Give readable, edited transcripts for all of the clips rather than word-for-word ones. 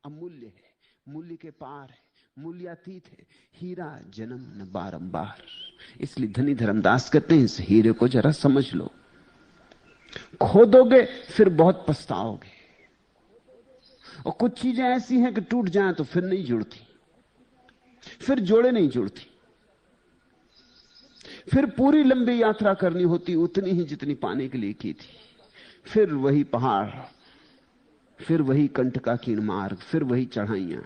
अमूल्य है, मूल्य के पार है, मूल्यातीत है। हीरा जन्म न बारंबार। इसलिए धनी धर्मदास कहते हैं इस हीरे को जरा समझ लो, खोदोगे फिर बहुत पछताओगे। और कुछ चीजें ऐसी हैं कि टूट जाएं तो फिर नहीं जुड़ती, फिर जोड़े नहीं जुड़ती, फिर पूरी लंबी यात्रा करनी होती उतनी ही जितनी पाने के लिए की थी। फिर वही पहाड़, फिर वही कंटकाकीर्ण मार्ग, फिर वही चढ़ाइयां।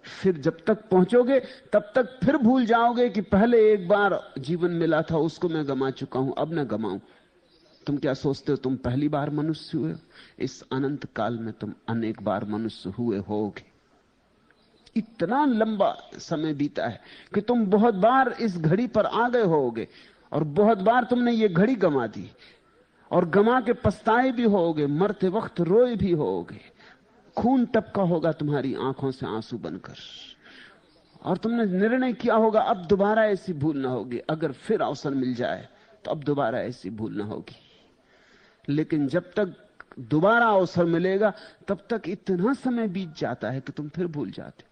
फिर जब तक पहुंचोगे तब तक फिर भूल जाओगे कि पहले एक बार जीवन मिला था, उसको मैं गमा चुका हूं, अब न गमाऊं। तुम क्या सोचते हो तुम पहली बार मनुष्य हुए? इस अनंत काल में तुम अनेक बार मनुष्य हुए होगे। इतना लंबा समय बीता है कि तुम बहुत बार इस घड़ी पर आ गए होगे, और बहुत बार तुमने ये घड़ी गंवा दी, और गंवा के पछताए भी होगे, मरते वक्त रोए भी होगे, खून टपका होगा तुम्हारी आंखों से आंसू बनकर, और तुमने निर्णय किया होगा अब दोबारा ऐसी भूल ना होगी, अगर फिर अवसर मिल जाए तो अब दोबारा ऐसी भूल ना होगी। लेकिन जब तक दोबारा अवसर मिलेगा तब तक इतना समय बीत जाता है कि तुम फिर भूल जाते हो।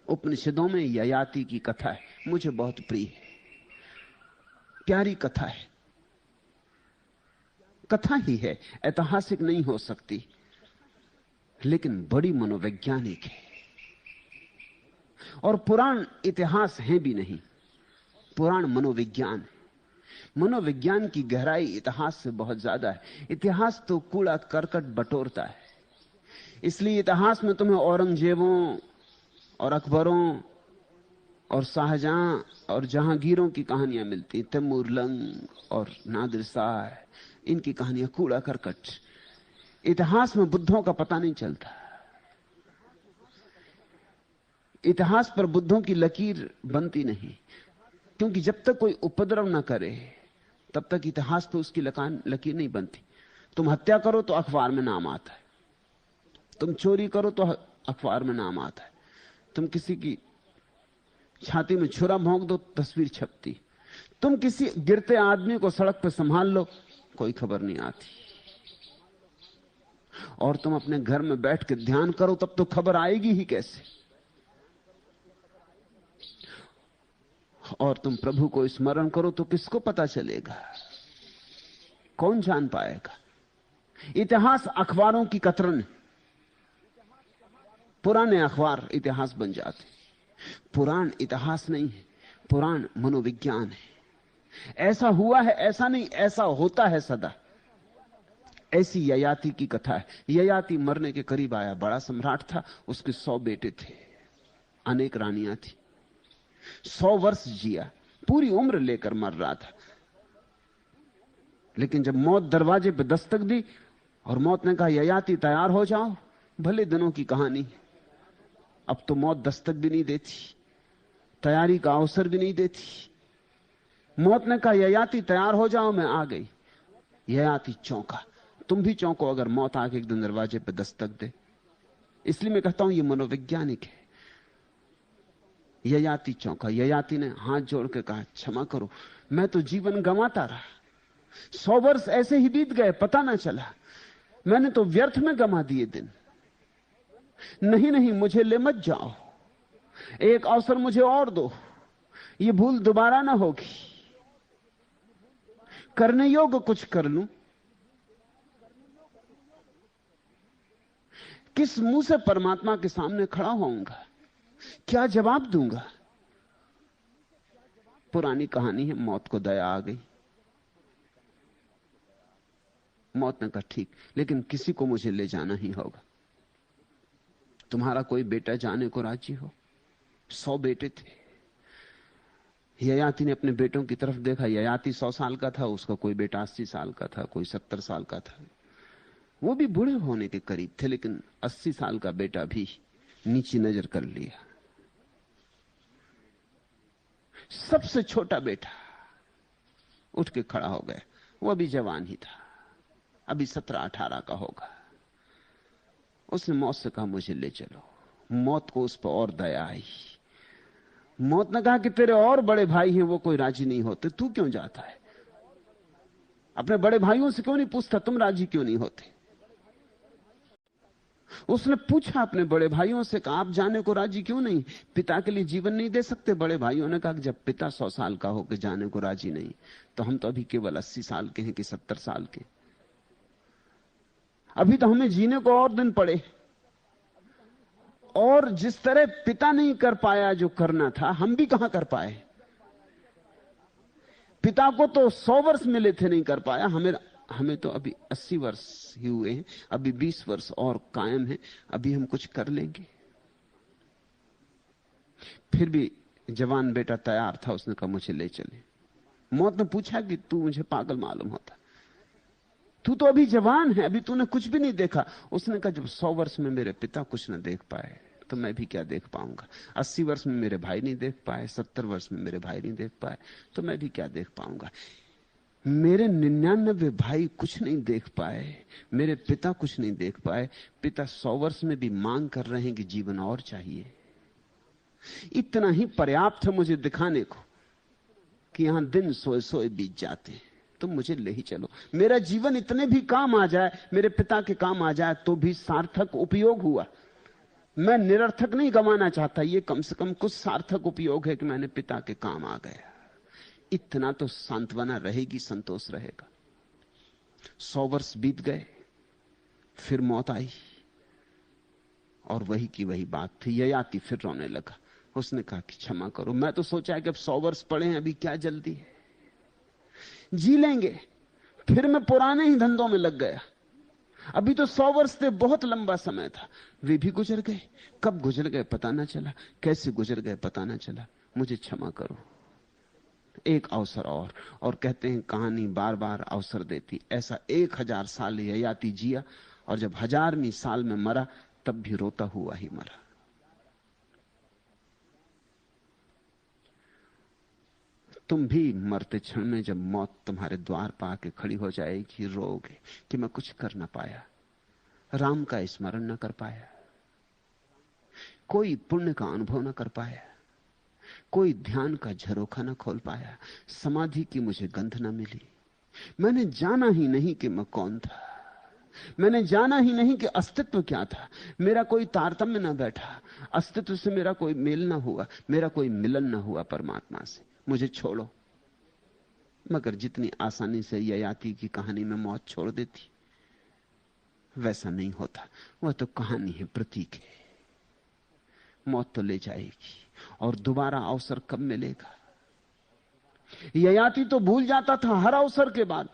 उपनिषदों में ययाति की कथा है, मुझे बहुत प्रिय है, प्यारी कथा है। कथा ही है, ऐतिहासिक नहीं हो सकती, लेकिन बड़ी मनोवैज्ञानिक है। और पुराण इतिहास है भी नहीं, पुराण मनोविज्ञान है। मनोविज्ञान की गहराई इतिहास से बहुत ज्यादा है। इतिहास तो कूड़ा करकट बटोरता है, इसलिए इतिहास में तुम्हें औरंगजेबों और अकबरों और शाहजहां और जहांगीरों की कहानियां मिलती, तैमूर लंग और नादिर शाह, इनकी कहानियां कूड़ा करकट। इतिहास में बुद्धों का पता नहीं चलता, इतिहास पर बुद्धों की लकीर बनती नहीं, क्योंकि जब तक कोई उपद्रव ना करे तब तक इतिहास पे उसकी लकीर नहीं बनती। तुम हत्या करो तो अखबार में नाम आता है, तुम चोरी करो तो अखबार में नाम आता है, तुम किसी की छाती में छुरा भोंक दो तस्वीर छपती, तुम किसी गिरते आदमी को सड़क पर संभाल लो कोई खबर नहीं आती, और तुम अपने घर में बैठ के ध्यान करो तब तो खबर आएगी ही कैसे। और तुम प्रभु को स्मरण करो तो किसको पता चलेगा, कौन जान पाएगा। इतिहास अखबारों की कतरन है, पुराने अखबार इतिहास बन जाते। पुराण इतिहास नहीं है, पुराण मनोविज्ञान है। ऐसा हुआ है ऐसा नहीं, ऐसा होता है सदा। ऐसी ययाति की कथा है। ययाति मरने के करीब आया, बड़ा सम्राट था, उसके 100 बेटे थे, अनेक रानियां थी, 100 वर्ष जिया, पूरी उम्र लेकर मर रहा था। लेकिन जब मौत दरवाजे पर दस्तक दी और मौत ने कहा ययाति तैयार हो जाओ, भले दिनों की कहानी, अब तो मौत दस्तक भी नहीं देती, तैयारी का अवसर भी नहीं देती। मौत ने कहा ययाति तैयार हो जाओ, मैं आ गई। ययाति चौंका। तुम भी चौंको अगर मौत आके एक दिन दरवाजे पर दस्तक दे। इसलिए मैं कहता हूं ये मनोवैज्ञानिक है। ययाति चौंका। ययाति ने हाथ जोड़ के कहा क्षमा करो, मैं तो जीवन गंवाता रहा, 100 वर्ष ऐसे ही बीत गए, पता ना चला, मैंने तो व्यर्थ में गंवा दिए दिन। नहीं नहीं, मुझे ले मत जाओ, एक अवसर मुझे और दो, ये भूल दोबारा ना होगी, करने योग्य कुछ कर लूं। किस मुंह से परमात्मा के सामने खड़ा होऊंगा, क्या जवाब दूंगा। पुरानी कहानी है, मौत को दया आ गई। मौत ने कहा ठीक, लेकिन किसी को मुझे ले जाना ही होगा। तुम्हारा कोई बेटा जाने को राजी हो? 100 बेटे थे। ययाति ने अपने बेटों की तरफ देखा। ययाति 100 साल का था, उसका कोई बेटा 80 साल का था, कोई 70 साल का था, वो भी बूढ़े होने के करीब थे, लेकिन 80 साल का बेटा भी नीची नजर कर लिया। सबसे छोटा बेटा उठ के खड़ा हो गया, वो अभी जवान ही था, अभी 17-18 का होगा। उसने मौत से कहा मुझे ले चलो। मौत को उस पर और दया आई। मौत ने कहा कि तेरे और बड़े भाई हैं, वो कोई राजी नहीं होते, तू क्यों जाता है? अपने बड़े भाइयों से क्यों नहीं पूछता तुम राजी क्यों नहीं होते? उसने पूछा अपने बड़े भाइयों से, कहा आप जाने को राजी क्यों नहीं? पिता के लिए जीवन नहीं दे सकते? बड़े भाइयों ने कहा कि जब पिता 100 साल का होकर जाने को राजी नहीं, तो हम तो अभी केवल 80 साल के हैं कि 70 साल के। अभी तो हमें जीने को और दिन पड़े। और जिस तरह पिता नहीं कर पाया जो करना था, हम भी कहां कर पाए। पिता को तो 100 वर्ष मिले थे, नहीं कर पाया। हमें तो अभी 80 वर्ष ही हुए हैं, अभी 20 वर्ष और कायम है, अभी हम कुछ कर लेंगे। फिर भी जवान बेटा तैयार था, उसने कहा मुझे ले चले। मौत ने पूछा कि तू मुझे पागल मालूम होता, तू तो अभी जवान है, अभी तूने कुछ भी नहीं देखा। उसने कहा जब 100 वर्ष में मेरे पिता कुछ न देख पाए तो मैं भी क्या देख पाऊंगा। 80 वर्ष में मेरे भाई नहीं देख पाए, 70 वर्ष में मेरे भाई नहीं देख पाए, तो मैं भी क्या देख पाऊंगा। मेरे 99 भाई कुछ नहीं देख पाए, मेरे पिता कुछ नहीं देख पाए। पिता 100 वर्ष में भी मांग कर रहे हैं कि जीवन और चाहिए। इतना ही पर्याप्त है मुझे दिखाने को कि यहां दिन सोए सोए बीत जाते हैं। तुम मुझे ले ही चलो, मेरा जीवन इतने भी काम आ जाए, मेरे पिता के काम आ जाए, तो भी सार्थक उपयोग हुआ। मैं निरर्थक नहीं गंवाना चाहता, ये कम से कम कुछ सार्थक उपयोग है कि मैंने पिता के काम आ गया। इतना तो सांत्वना रहेगी, संतोष रहेगा। 100 वर्ष बीत गए, फिर मौत आई और वही की वही बात थी। ययाति फिर रोने लगा। उसने कहा कि क्षमा करो, मैं तो सोचा है कि अब 100 वर्ष पड़े हैं, अभी क्या जल्दी है, जी लेंगे। फिर मैं पुराने ही धंधों में लग गया। अभी तो 100 वर्ष से बहुत लंबा समय था, वे भी गुजर गए। कब गुजर गए पता ना चला, कैसे गुजर गए पता ना चला। मुझे क्षमा करो, एक अवसर और कहते हैं कहानी बार बार अवसर देती। ऐसा 1000 साल ययाति जिया, और जब 1000वीं साल में मरा तब भी रोता हुआ ही मरा। तुम भी मरते क्षण में जब मौत तुम्हारे द्वार पर आके खड़ी हो जाएगी, रोओगे कि मैं कुछ कर ना पाया, राम का स्मरण न कर पाया, कोई पुण्य का अनुभव न कर पाया, कोई ध्यान का झरोखा न खोल पाया, समाधि की मुझे गंध न मिली। मैंने जाना ही नहीं कि मैं कौन था, मैंने जाना ही नहीं कि अस्तित्व क्या था। मेरा कोई तारतम्य न बैठा, अस्तित्व से मेरा कोई मेल न हुआ, मेरा कोई मिलन न हुआ परमात्मा से। मुझे छोड़ो। मगर जितनी आसानी से ययाति की कहानी में मौत छोड़ देती, वैसा नहीं होता। वह तो कहानी है, प्रतीक है। मौत तो ले जाएगी, और दोबारा अवसर कब मिलेगा? ययाति तो भूल जाता था हर अवसर के बाद।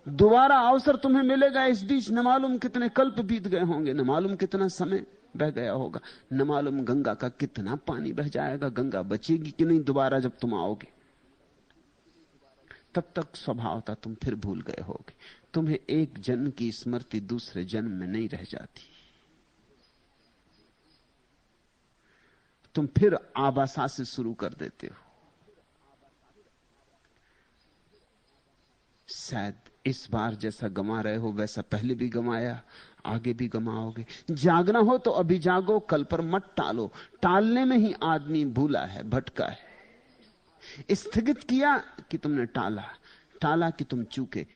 दोबारा अवसर तुम्हें मिलेगा, इस बीच न मालूम कितने कल्प बीत गए होंगे, न मालूम कितना समय बह गया होगा, न मालूम गंगा का कितना पानी बह जाएगा, गंगा बचेगी कि नहीं दोबारा जब तुम आओगे। तब तक स्वभाव था तुम फिर भूल गए होगे। तुम्हें एक जन्म की स्मृति दूसरे जन्म में नहीं रह जाती। तुम फिर आबासा से शुरू कर देते हो। शायद इस बार जैसा गंवा रहे हो वैसा पहले भी गंवाया, आगे भी गंवाओगे। जागना हो तो अभी जागो, कल पर मत टालो। टालने में ही आदमी भूला है, भटका है। स्थगित किया कि तुमने टाला, टाला कि तुम चूके।